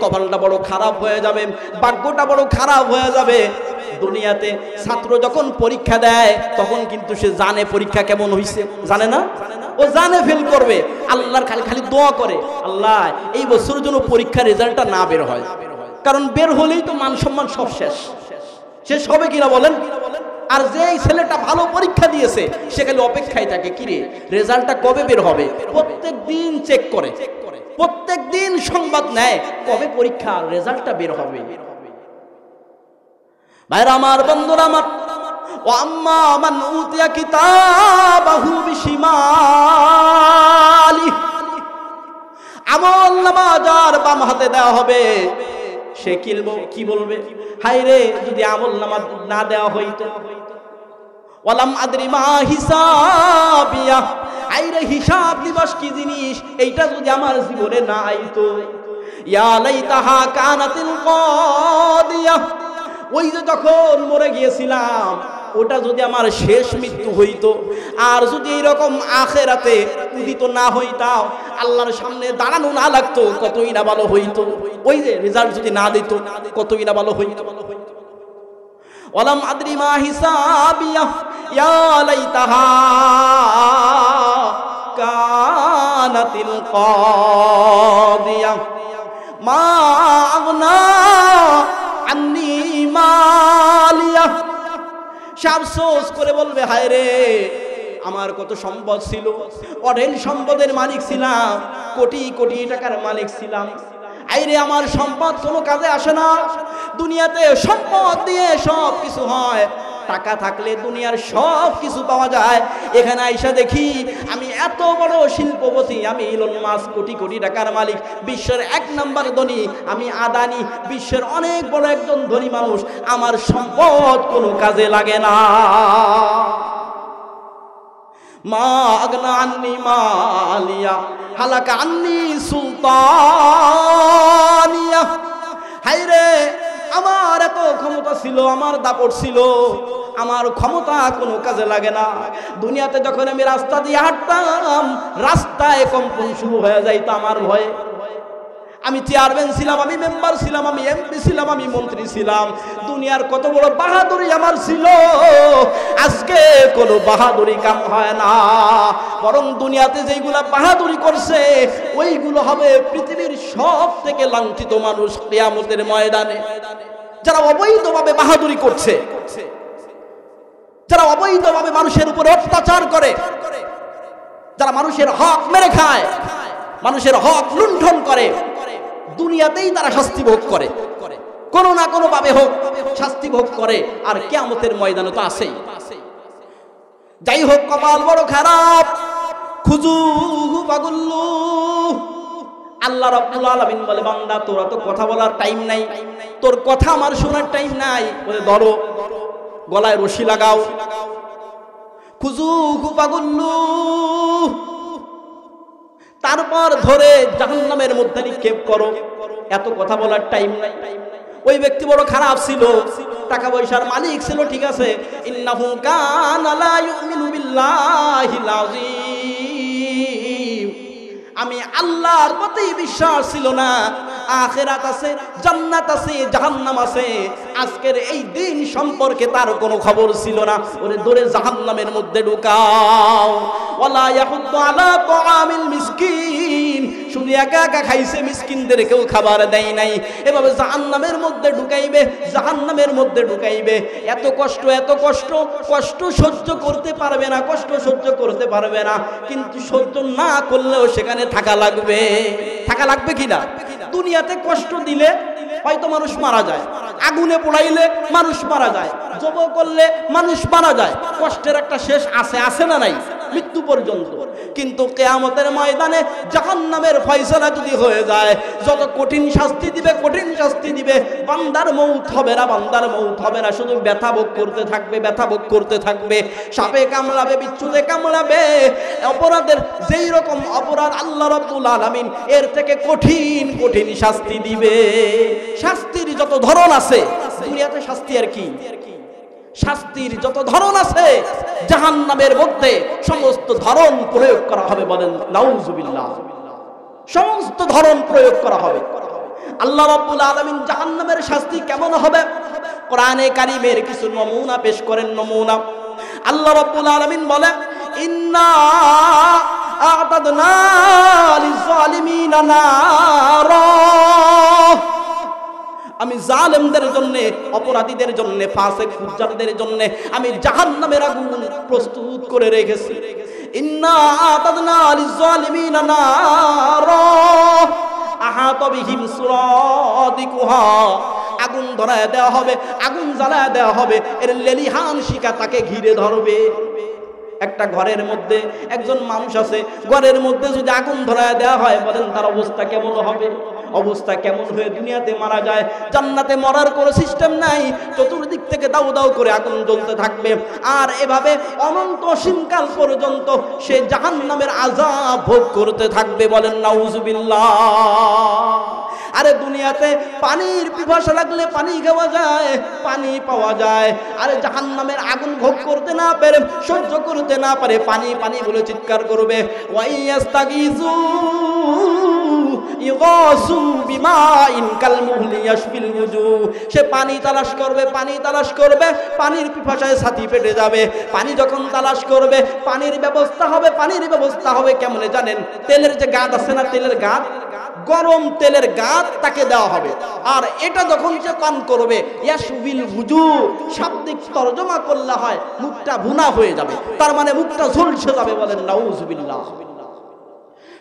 কপালটা বড় খারাপ হয়ে যাবে, ভাগ্যটা বড় খারাপ হয়ে যাবে। দুনিয়াতে ছাত্র যখন পরীক্ষা দেয় তখন কিন্তু সে জানে পরীক্ষা কেমন হইছে, জানে না, ও জানে ফেল করবে, আল্লাহর খালি খালি দোয়া করে, আল্লাহ এই বছরের জন্য পরীক্ষার রেজাল্টটা না বের হয়, কারণ বের হলেই তো মান সম্মান সব শেষ, শেষ হবে কিনা বলেন। আর যেই ছেলেটা ভালো পরীক্ষা দিয়েছে সে খালি অপেক্ষায় থাকে, কিরে রেজাল্টটা কবে বের হবে, প্রত্যেক দিন চেক করে, প্রত্যেক দিন সংবাদ নেয় কবে পরীক্ষা রেজাল্টটা বের হবে। ভাইরা আমার, বন্ধুরা আমার, ওয়াম্মা মান উতিয়া কিতাবাহু বিশিমালি, আমলনামা যার বাম হাতে দেওয়া হবে সে কি বলবে, হায় রে যদি আমলনামা না দেওয়া হইতো, ওয়ালাম আদরি মা হিসাবিয়া, হায় রে হিসাব দিবস কি জিনিস এইটা যদি আমার জীবনে না আইতো, ইয়া লাইতাহা কানাতিল কাদিয়া, ওই যে যখন মরে গিয়েছিলাম ওটা যদি আমার শেষ মৃত্যু হইতো, আর যদি এইরকম আখেরাতে উদিত না হইতাম, আল্লাহর সামনে দাঁড়ানো না লাগতো, কতই না ভালো হইতো, ওই যে রেজাল্ট যদি না দিত কতই না ভালো হইতো। ওয়ালাম আদরি মা হিসাবিয়া ইয়া লাইতাহা কানাতিল কাদিয়া মা আগনা আন্নি মালিয়া, সে আফসোস করে বলবে, হায় রে আমার কত সম্পদ ছিল, অঢেল সম্পদের মালিক ছিলাম, কোটি কোটি টাকার মালিক ছিলাম, আইরে আমার সম্পদ কোনো কাজে আসে না। দুনিয়াতে সম্পদ দিয়ে সব কিছু হয়, টাকা থাকলে দুনিয়ার সব কিছু পাওয়া যায়। এখানে আইসা দেখি আমি এত বড় শিল্পপতি, আমি ইলন মাস্ক, কোটি কোটি টাকার মালিক, বিশ্বের 1 নাম্বার ধনী, আমি আদানি, বিশ্বের অনেক বড় একজন ধনী মানুষ, আমার সম্পদ কোনো কাজে লাগে না। মা আগনা আন্নি মালিয়া হালাকা আন্নি সুলতানিয়া, হায়রে আমার এত ক্ষমতা ছিল, আমার দাপট ছিল, আমার ক্ষমতা কোনো কাজে লাগে না। দুনিয়াতে যখন আমি রাস্তা দিয়ে হাঁটতাম রাস্তায় কম্পন শুরু হয়ে যাইতো আমার ভয়ে। আমি চেয়ারম্যান ছিলাম, আমি মেম্বার ছিলাম, আমি এমপি ছিলাম, আমি মন্ত্রী ছিলাম, দুনিয়ার কত বড় বাহাদুরি আমার ছিল। আজকে কোনো বাহাদুরি কাম হয় না, বরং দুনিয়াতে যেইগুলা বাহাদুরি করছে ওইগুলো হবে পৃথিবীর সব থেকে লাঞ্ছিত মানুষ কিয়ামতের ময়দানে। যারা অবৈধভাবে বাহাদুরি করছে, যারা অবৈধভাবে মানুষের উপরে অত্যাচার করে, যারা মানুষের হক মেরে খায়, মানুষের হক লুণ্ঠন করে, দুনিয়াতেই তারা শাস্তি ভোগ করে, কোনো না কোনো ভাবে হোক শাস্তি ভোগ করে, আর কিয়ামতের ময়দানে তো আছেই। যাই হোক, কপাল বড় খারাপ, খুজুহু ফাগুল্লু। আল্লাহ রাব্বুল আলামিন বলে, বান্দা তোরা তো কথা বলার টাইম নাই, তোর কথা আমার শোনার টাইম নাই, বলে ধরো গলায় রশি লাগাও, খুজুহু ফাগুল্লু, তারপর ধরে জাহান্নামের মধ্যে নিক্ষেপ করো। এত কথা বলার টাইম নাই। ওই ব্যক্তি বড় খারাপ ছিল, টাকা পয়সার মালিক ছিল, ঠিক আছে, ইন্নাহু কানা লা ইউমিনু বিল্লাহিল আযীম, আমি আল্লাহর প্রতি বিশ্বাস ছিল না, আখিরাত আছে, জান্নাত আছে, জাহান্নাম আছে, আজকের এই দিন সম্পর্কে তার কোনো খবর ছিল না। ওরে ধরে জাহান্নামের মধ্যে ঢুকাও। ওয়ালা ইয়াহুদ্দু আলা তাআমিল মিসকিন, শুধু একা একা খাইছে, মিসকিনদের কেউ খাবার দেয় নাই। এভাবে জাহান্নামের মধ্যে ঢুকাইবে, জাহান্নামের মধ্যে ঢুকাইবে। এত কষ্ট, এত কষ্ট, কষ্ট সহ্য করতে পারবে না, কষ্ট সহ্য করতে পারবে না, কিন্তু সহ্য না করলেও সেখানে থাকা লাগবে। থাকা লাগবে কিনা? দুনিয়াতে কষ্ট দিলে হয়তো মানুষ মারা যায়, আগুনে পোড়াইলে মানুষ মারা যায়, জব করলে মানুষ মারা যায়। কষ্টের একটা শেষ আছে, আছে না নাই? মৃত্যু পর্যন্ত। কিন্তু কিয়ামতের ময়দানে জাহান্নামের ফয়সালা যদি হয়ে যায়, যত কঠিন শাস্তি দিবে, কঠিন শাস্তি দিবে, বান্দার মৌত হবে না, বান্দার মৌত হবে না, শুধু ব্যথা ভোগ করতে থাকবে, ব্যথা ভোগ করতে থাকবে। সাপে কামড়াবে, বিচ্ছুতে কামড়াবে। অপরাধের যেই রকম অপরাধ আল্লাহ রাব্বুল আলামিন এর থেকে কঠিন কঠিন শাস্তি দিবে। শাস্তির যত ধরন আছে দুনিয়াতে, শাস্তি আর কি, শাস্তির যত ধরন আছে জাহান্নামের মধ্যে সমস্ত ধরন প্রয়োগ করা হবে। বলেন নাউজুবিল্লাহ। সমস্ত ধরন প্রয়োগ করা হবে। আল্লাহ রাব্বুল আলামিন জাহান্নামের শাস্তি কেমন হবে কোরআনে কারীমের কিছু নমুনা পেশ করেন। নমুনা আল্লাহ রাব্বুল আলামিন বলেন, ইন্না আ'তাদনা লিয-যালিমিনা নারা, আমি জালেমদের জন্য, অপরাধীদের জন্য, ফাসিক ফুজ্জারদের জন্য আমি জাহান্নামের আগুন প্রস্তুত করে রেখেছি। ইন্না আ'তাদনা লিয-যালিমিনা নারা আহাতা বিহিম সুরাদিকুহা, আগুন ধরায় দেওয়া হবে, আগুন জ্বালায় দেওয়া হবে, এর লেলিহান শিখা তাকে ঘিরে ধরবে। একটা ঘরের মধ্যে একজন মানুষ আছে, ঘরের মধ্যে যদি আগুন ধরায় দেওয়া হয়, বলেন তার অবস্থা কেমন হবে? অবস্থা কেমন হয়ে দুনিয়াতে মারা যায়। জান্নাতে মরার কোনো সিস্টেম নাই, চতুর্দিক থেকে দাউ দাউ করে আগুন জ্বলতে থাকবে। আর এভাবে অনন্ত অসীমকাল পর্যন্ত সে জাহান্নামের আযাব ভোগ করতে থাকবে। বলেন নাউজুবিল্লাহ। আরে দুনিয়াতে পানির পিপাসা লাগলে পানি খাওয়া যায়, পানি পাওয়া যায়। আরে জাহান্নামের আগুন ভোগ করতে না পারে, সহ্য করতে না পারে, পানি পানি বলে চিৎকার করবে। ওয়াইয়াস্তাগীযু ইগাসু বিমাইন কালমুহলি ইয়াশফিল ওযুহ, সে পানি তালাশ করবে, পানি তালাশ করবে, পানির পিপাসায় ছাতি পেটে যাবে। পানি যখন তালাশ করবে, পানির ব্যবস্থা হবে, পানির ব্যবস্থা হবে কেমনে জানেন? তেলের যে গাদ আছে না, তেলের গাদ, গরম তেলের গাদ তাকে দেওয়া হবে। আর এটা যখন সে পান করবে, ইয়াশফিল ওযুহ শাব্দিক তরজমা করলে হয় মুখটা ভুনা হয়ে যাবে, তার মানে মুখটা ঝলসে যাবে। বলেন নাউজুবিল্লাহ।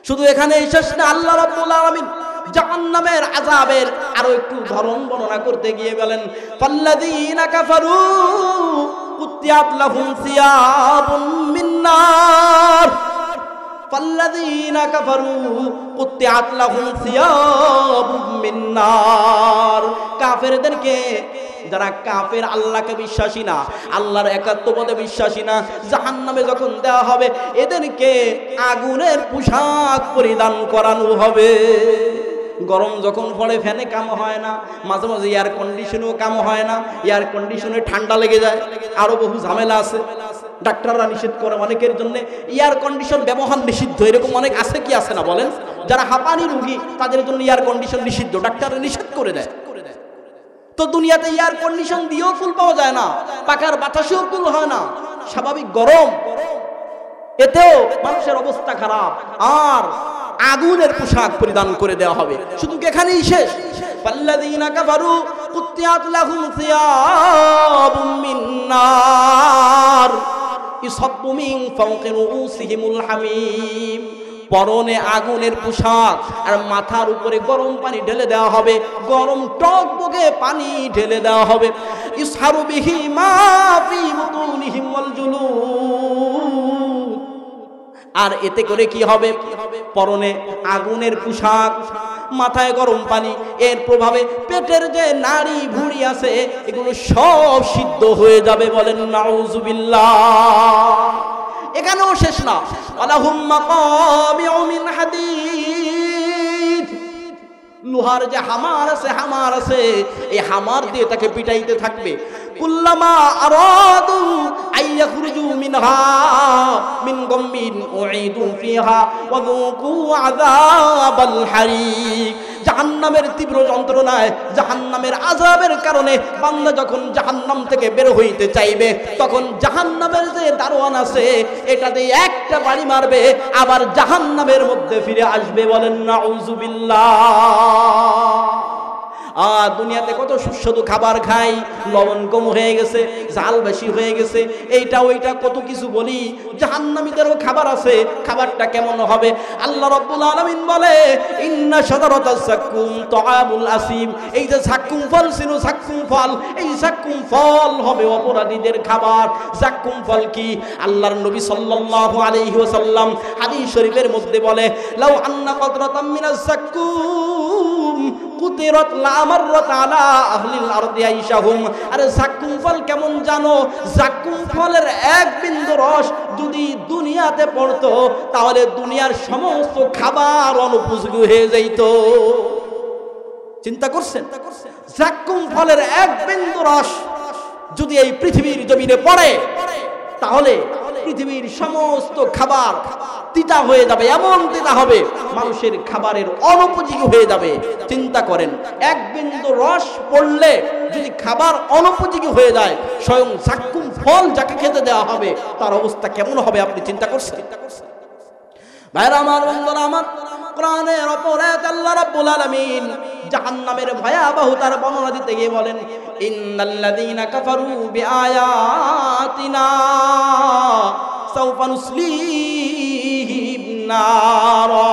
শুধু এখানে শেষ না, আল্লাহ রাব্বুল আলামিন জাহান্নামের আযাবের আরো একটু ধরন বর্ণনা করতে গিয়ে বলেন, ফাল্লাযীনা কাফারু কুত্তিয়াত লাহুম সিয়াবুম মিন নার, ফাল্লাযীনা কাফারু কুত্তিয়াত লাহুম সিয়াবুম মিন নার। কাফেরদেরকে, যারা কাফের, আল্লাহকে বিশ্বাসী না, আল্লাহর একাত্মপদে বিশ্বাসী না, জাহান্নামে যখন দেওয়া হবে এদেরকে আগুনের পোশাক পরিধান করানো হবে। গরম যখন পড়ে ফ্যানে কাম হয় না, মাঝে মাঝে এয়ার কন্ডিশনেও কাম হয় না, এয়ার কন্ডিশনে ঠান্ডা লেগে যায়, আরো বহু ঝামেলা আছে। ডাক্তাররা নিষেধ করে অনেকের জন্য এয়ার কন্ডিশন ব্যবহার নিষিদ্ধ, এরকম অনেক আছে কি আছে না বলেন? যারা হাঁপানি রোগী তাদের জন্য এয়ার কন্ডিশন নিষিদ্ধ, ডাক্তাররা নিষেধ করে দেয়। তো দুনিয়াতে এয়ার কন্ডিশন দিয়েও কুল পাওয়া যায় না, পাখার বাতাসেও কুল হয় না, স্বাভাবিক গরম, এতেও মানুষের অবস্থা খারাপ। আর আগুনের পোশাক পরিধান করে দেওয়া হবে। শুধু এখানেই শেষ, ফাল্লাযীনা কাফারু কুত্তিয়াত লাহুম সিয়াবুম মিন নার ইসাব্বু মিন ফাওকি রুউসিহিমুল হামীম, পরনে আগুনের পোশাক আর মাথার উপরে গরম পানি ঢেলে দেওয়া হবে, গরম টকবকে পানি ঢেলে দেওয়া হবে। ইসহারু বিহি মা ফি বুতুনিহিম ওয়াল জুলুদ, আর এতে করে কি হবে? পরনে আগুনের পোশাক, মাথায় গরম পানি, এর প্রভাবে পেটের যে নাড়ি ভুঁড়ি আছে এগুলো সব সিদ্ধ হয়ে যাবে। বলেন নাউজুবিল্লাহ। এখানেও শেষ না, আলাহুম মাকামিউ মিন হাদিদ, লোহার যে হামার আছে, হামার আছে, এই হামার দিয়ে তাকে পিটাইতে থাকবে। কুল্লামা আরাদু আইয়াখরুজু মিনহা মিন গাম্মিন উঈদু ফিহা ওয়া যুকু আযাবাল হারিক, জাহান্নামের তীব্র যন্ত্রণায়, জাহান্নামের আযাবের কারণে বান্দা যখন জাহান্নাম থেকে বের হইতে চাইবে, তখন জাহান্নামের যে দারোয়ান আছে এটা দিয়ে একটা বাড়ি মারবে, আবার জাহান্নামের মধ্যে ফিরে আসবে। বলেন নাউযুবিল্লাহ। দুনিয়াতে কত সুস্বাদু খাবার খাই, লবণ কম হয়ে গেছে, ঝাল বেশি হয়ে গেছে, এইটা ওইটা কত কিছু বলি। জাহান্নামীদেরও খাবার আছে, খাবারটা কেমন হবে? আল্লাহ রাব্বুল আলামিন বলে ইন্না শাজারাতাস যাক্কুম তুআমুল আসিম। এই যে যাক্কুম ফল ছিল, যাক্কুম ফল, এই যাক্কুম ফল হবে অপরাধীদের খাবার। যাক্কুম ফল কি? আল্লাহর নবী সাল্লাল্লাহু আলাইহি ওয়াসাল্লাম হাদিস শরীফের মধ্যে বলে লাউ আন্না কতরাতাম মিনাজ যাক্কুম কুতিরাত লামাররাত আলা আহলিল আরদি আইশাহুম। আরে যাক্কুম ফল কেমন জানো? যাক্কুম ফলের এক বিন্দু রস যদি দুনিয়াতে পড়তো তাহলে দুনিয়ার সমস্ত খাবার অনুপযোগী হয়ে যাইত। চিন্তা করছেন? যাক্কুম ফলের এক বিন্দু রস যদি এই পৃথিবীর জমিনে পড়ে তাহলে পৃথিবীর সমস্ত খাবার তিতা হয়ে যাবে, এমন তিতা হবে মানুষের খাবারের অনুপযোগী হয়ে যাবে। চিন্তা করেন, এক বিন্দু রস পড়লে যদি খাবার অনুপযোগী হয়ে যায়, স্বয়ং যাক্কুম ফল যাকে খেতে দেওয়া হবে তার অবস্থা কেমন হবে আপনি চিন্তা করছেন? ভাইরা আমার, বন্ধুরা আমার, কোরআনের অপরে আল্লাহ রাব্বুল আলামিন জাহান্নামের ভয়াবহতার বর্ণনা দিতে গিয়ে বলেন ইন্নাল্লাযীনা কাফারু বিআয়াতিনা সাওফা নুসলিহিম নারা।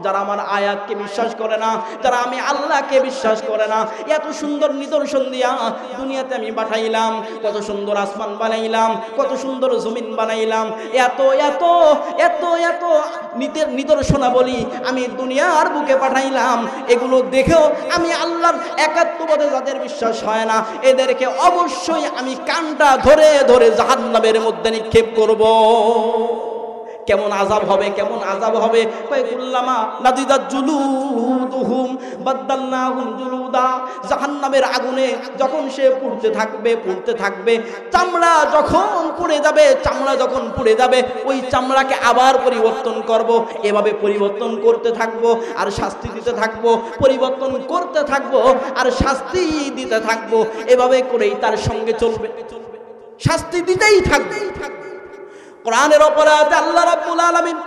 যারা আমার আয়াতকে বিশ্বাস করে না, যারা আমি আল্লাহকে বিশ্বাস করে না, এত সুন্দর নিদর্শন দিয়া দুনিয়াতে আমি পাঠাইলাম, কত সুন্দর আসমান বানাইলাম, কত সুন্দর জমিন বানাইলাম, এত এত এত এত নিদর্শনাবলী আমি দুনিয়ার বুকে পাঠাইলাম, এগুলো দেখেও আমি আল্লাহর একাত্মবাদে যাদের বিশ্বাস হয় না এদেরকে অবশ্যই আমি কানটা ধরে ধরে জাহান্নামের মধ্যে নিক্ষেপ করব। কেমন আযাব হবে, কেমন আযাব হবে? কুল্লামা নাদিদাত জুলুদুহুম বাদদালনাহুম জুলুদা। জাহান্নামের আগুনে যখন সে পুড়তে থাকবে পুড়তে থাকবে, চামড়া যখন পুড়ে যাবে, চামড়া যখন পুড়ে যাবে ওই চামড়াকে আবার পরিবর্তন করব। এভাবে পরিবর্তন করতে থাকবো আর শাস্তি দিতে থাকবো, পরিবর্তন করতে থাকবো আর শাস্তি দিতে থাকবো, এভাবে করেই তার সঙ্গে চলবে, শাস্তি দিতেই থাকবে। কোরআনের অপরাধে আল্লাহ রাব্বুল আলামিন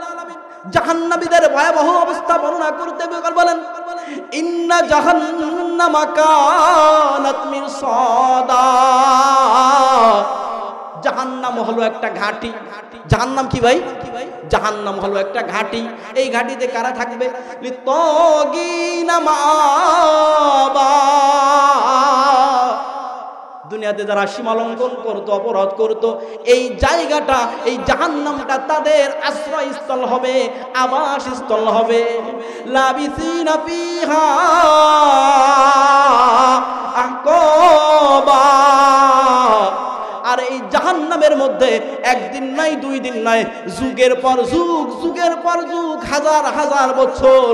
জাহান্নামীদের ভয়াবহ অবস্থা বর্ণনা করতে বলেন ইন্না জাহান্নামা কানাত মিরসাদা। জাহান্নাম হলো একটা ঘাঁটি। জাহান্নাম কি ভাই? জাহান্নাম হলো একটা ঘাঁটি। এই ঘাঁটিতে কারা থাকবে? লিতাগিনা মাবা। দুনিয়াতে যারা সীমা লঙ্ঘন করতো, অপরাধ করতো, এই জায়গাটা, এই জাহান্নামটা তাদের আশ্রয়স্থল হবে, আবাসস্থল হবে। লাবিসিনা ফিহা আহকাবা। আর এই জাহান্নামের মধ্যে একদিন নাই, দুই দিন নাই, যুগের পর যুগ, যুগের পর যুগ, হাজার হাজার বছর,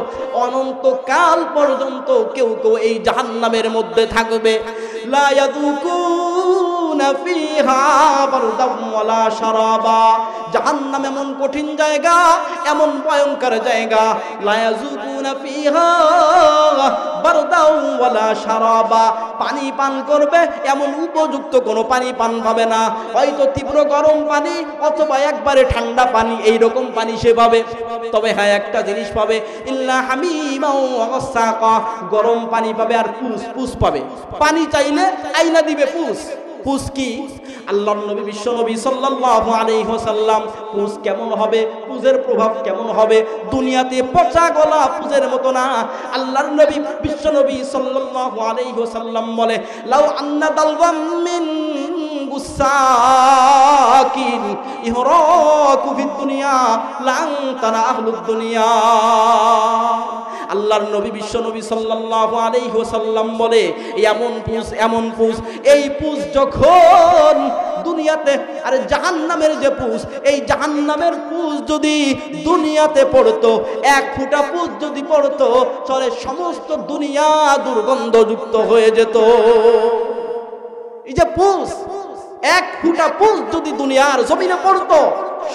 অনন্তকাল পর্যন্ত কেউ কেউ এই জাহান্নামের মধ্যে থাকবে। লা ইয়াযুকুনা ফিহা বারদাম ওয়ালা শারাবা। জাহান্নাম এমন কঠিন জায়গা, এমন ভয়ঙ্কর জায়গা, লা ইয়াযুকুনা ফিহা বারদাম ওয়ালা শারাবা। পানি পান করবে এমন উপযুক্ত কোনো পানি পান পাবে না, হয়তো তীব্র গরম পানি অথবা একবারে ঠান্ডা পানি, এইরকম পানি সে পাবে। তবে হ্যাঁ, একটা জিনিস পাবে, ইল্লা হামিমা ওয়া গাসসাকা। গরম পানি পাবে আর পুস, পুস পাবে। পানি চাইলে আইনা দিবে পুস। পুস কি? আল্লাহর নবী বিশ্ব নবী সাল্লাল্লাহু আলাইহি ওয়াসাল্লাম পুস কেমন হবে, পুজের প্রভাব কেমন হবে? দুনিয়াতে পচা গলা পুজের মতো না। আল্লাহর নবী বিশ্ব নবী সাল্লাল্লাহু আলাইহি ওয়াসাল্লাম বলে লাউ আন্না দালওয়াম মিন গুসাকিন ইহরাকু ফিদ দুনিয়া লান তারা আহলুদ দুনিয়া। আল্লাহর নবী বিশ্ব নবী সাল্লাল্লাহু আলাইহি ওয়াসাল্লাম বলে এমন পুস, এমন পুস, এই পুস যখন দুনিয়াতে, আরে জাহান্নামের যে পুস, এই জাহান্নামের পুস যদি দুনিয়াতে পড়তো, এক ফুটা পুস যদি পড়তো, চলে সমস্ত দুনিয়া দুর্গন্ধযুক্ত হয়ে যেত। এই যে পুস, এক ফুটা পুস যদি দুনিয়ার জমিনে পড়তো,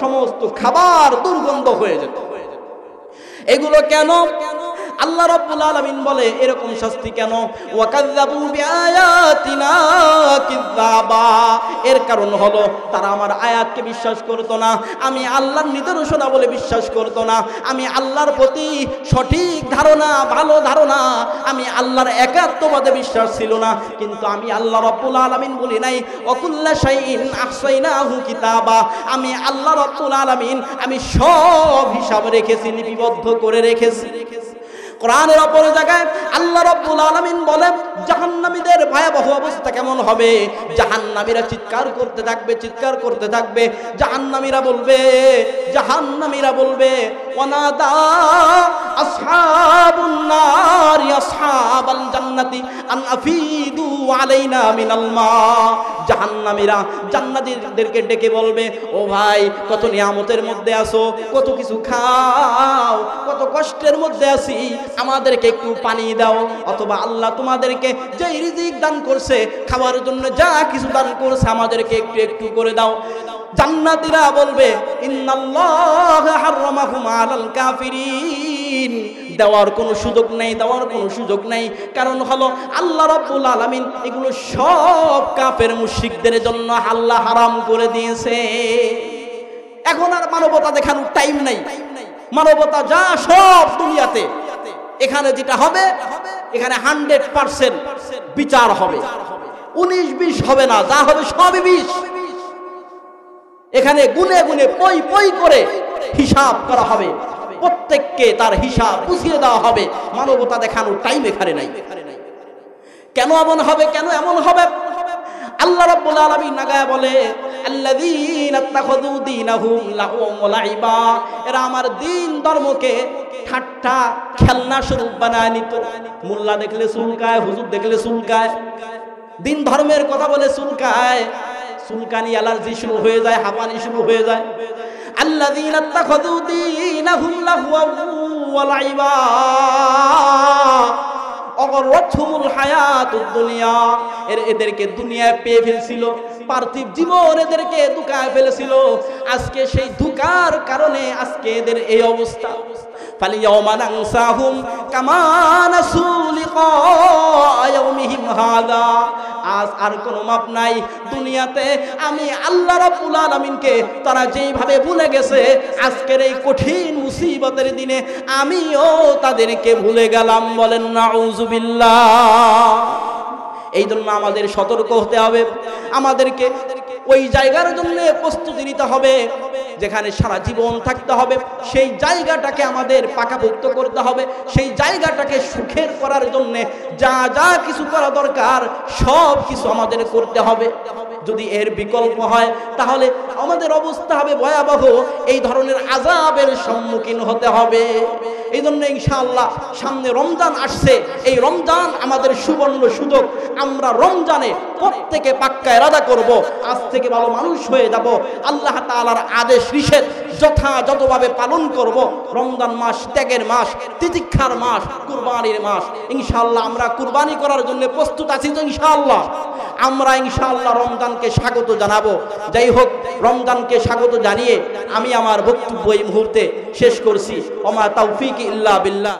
সমস্ত খাবার দুর্গন্ধ হয়ে যেত। এগুলো কেন? আল্লাহ রাব্বুল আলামিন বলে এরকম শাস্তি কেন? ওয়াকাযযাবু বিআয়াতিনা কিযাবা, এর কারণ হলো তারা আমার আয়াতকে বিশ্বাস করত না, আমি আল্লাহর নিদর্শনা বলে বিশ্বাস করত না, আমি আল্লাহর প্রতি সঠিক ধারণা, ভালো ধারণা, আমি আল্লাহর একাত্মবাদে বিশ্বাস ছিল না। কিন্তু আমি আল্লাহ রাব্বুল আলামিন বলি নাই ওয়াকুল্লা শাইইন আহসাইনাহু কিতাবা, আমি আল্লাহ রাব্বুল আলামিন আমি সব হিসাব রেখেছি, লিপিবদ্ধ করে রেখেছি। কোরআনের অপর জায়গায় আল্লাহ রাব্বুল আলামিন বলেন জাহান্নামীদের ভয়াবহ অবস্থা কেমন হবে। জাহান্নামীরা চিৎকার করতে থাকবে, চিৎকার করতে থাকবে। জাহান্নামীরা বলবে ওয়ানাদা আসহাবুন নার আসহাবাল জান্নাতি আন আফিদু আলাইনা মিনাল মা। জাহান্নামীরা জান্নাতীদেরকে ডেকে বলবে, ও ভাই কত নিয়ামতের মধ্যে আছো, কত কিছু খাও, কত কষ্টের মধ্যে আছি, আমাদেরকে একটু পানি দাও। অথবা আল্লাহ তোমাদেরকে যে রিজিক দান করছে, খাওয়ার জন্য যা কিছু দান করছে, আমাদেরকে একটু একটু করে দাও। জান্নাতীরা বলবে ইন্নাল্লাহ হারামাহুম আলাল কাফিরিন, দেওয়ার কোনো সুযোগ নেই, দেওয়ার কোনো সুযোগ নেই। কারণ হলো আল্লাহ রাব্বুল আলামিন এগুলো সব কাফের মুশরিকদের জন্য আল্লাহ হারাম করে দিয়েছে। এখন আর মানবতা দেখানোর টাইম নাই। মানবতা যা সব দুনিয়াতে, এখানে যেটা হবে, এখানে 100% বিচার হবে, 19-20 হবে না, যা হবে সবই 20। এখানে গুনে গুনে পই পই করে হিসাব করা হবে, প্রত্যেককে তার হিসাব বুঝিয়ে দেওয়া হবে। মানবতা দেখানোর টাইম এখানে নাই। কেন এমন হবে, কেন এমন হবে? আল্লাহ রাব্বুল আলামিন নাগায় বলে আল্লাযীনা ইত্তাখাযু দীনাহুম লাহওয়ান ওয়া লাইবা, এরা আমার দিন ধর্মকে ঠাট্টা খেলনা স্বরূপ বানায় নিত। মোল্লা দেখলে চুলকায়, হুজুর দেখলে চুলকায়, দিন ধর্মের কথা বলে চুলকায়, চুলকানি অ্যালার্জি শুরু হয়ে যায়, হাঁপানি শুরু হয়ে যায়। আল্লাযীনা ইত্তাখাযু দীনাহুম লাহওয়ান ওয়া লাইবা অগররতুহুমুল হায়াতুদ দুনিয়া, এদেরকে দুনিয়ায় পেয়ে ফেলছিল, পার্থিব জীবন এদেরকে ধোঁকায় ফেলেছিল। আজকে সেই ধোঁকার কারণে আজকে এদের এই অবস্থা। ফালিয়াউমা নানসাহুম কামা নাসু লিকা ইয়াউমিহিম হাযা, আজ আর কোনো মাপ নাই। দুনিয়াতে আমি আল্লাহ রাব্বুল আলামিনকে তারা যেইভাবে ভুলে গেছে, আজকের এই কঠিন মুসিবতের দিনে আমিও তাদেরকে ভুলে গেলাম। বলেন নাউযুবিল্লাহ। এই জন্য আমাদের সতর্ক হতে হবে, আমাদেরকে ওই জায়গার জন্য প্রস্তুতি নিতে হবে যেখানে সারা জীবন থাকতে হবে। সেই জায়গাটাকে আমাদের পাকাপোক্ত করতে হবে, সেই জায়গাটাকে সুখের করার জন্য যা যা কিছু করা দরকার সব কিছু আমাদের করতে হবে। যদি এর বিকল্প হয় তাহলে আমাদের অবস্থা হবে ভয়াবহ, এই ধরনের আযাবের সম্মুখীন হতে হবে। এই জন্য ইনশাআল্লাহ সামনে রমজান আসছে, এই রমজান আমাদের সুবর্ণ সুযোগ। আমরা রমজানে প্রত্যেকে পাক্কা ইরাদা করব, আজ থেকে ভালো মানুষ হয়ে যাব, আল্লাহ তাআলার আদেশ নিষেধ যথাযথভাবে পালন করব। রমজান মাস ত্যাগের মাস, তিতিক্ষার মাস, কুরবানির মাস। ইনশাআল্লাহ আমরা কুরবানি করার জন্য প্রস্তুত আছি তো ইনশাআল্লাহ? আমরা ইনশাআল্লাহ রমজানকে স্বাগত জানাবো। যাই হোক, রমজানকে স্বাগত জানিয়ে আমি আমার বক্তব্য এই মুহূর্তে শেষ করছি। ওমা তাওফীক ইল্লা বিল্লাহ।